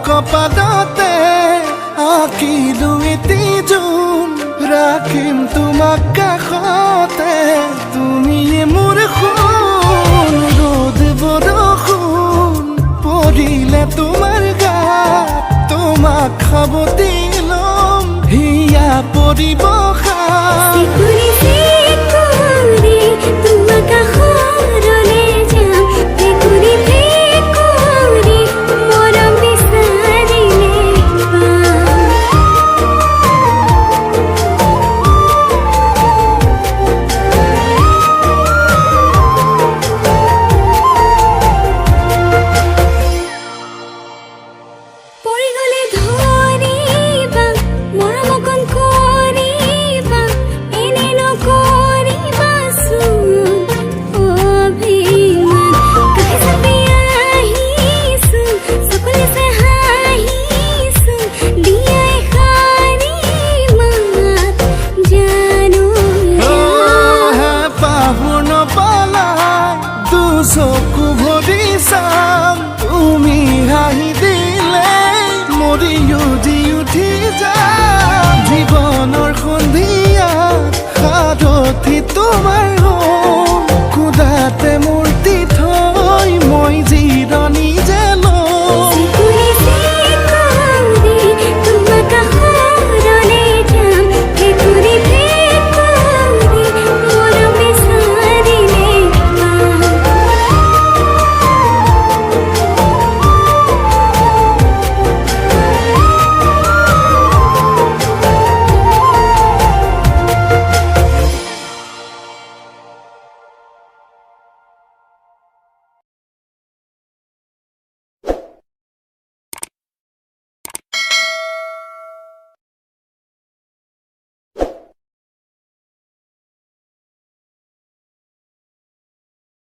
কপালতে আঁকিলো এটি জোন ৰাখিম তোমাক কাষতে তুমিয়ে মোৰ সোণ ৰ'দ বৰষুণ পৰিলে তোমাৰ গাত তোমাক সাৱটি ল'ম হিয়া পৰিব Sekuri Sekuri তোমাক কাষৰলে যাম Sekuri Sekuri মৰম বিচাৰিলে পৰি গ'লে ধৰিবা মৰম অকণ কৰিবা এনে নকৰিবাচোন অভিমান কাষে চাপি আহিছোঁ চকুলে চাই হাঁহিছোঁ দিয়া এষাৰি মাত জানো পাহৰ নপলাই দুচকু ভৰি চাম তুমি হাঁহি দিলে মৰি উঠি উঠি যাম জীৱনৰ সন্ধিয়াত সাৰথি তোমাৰ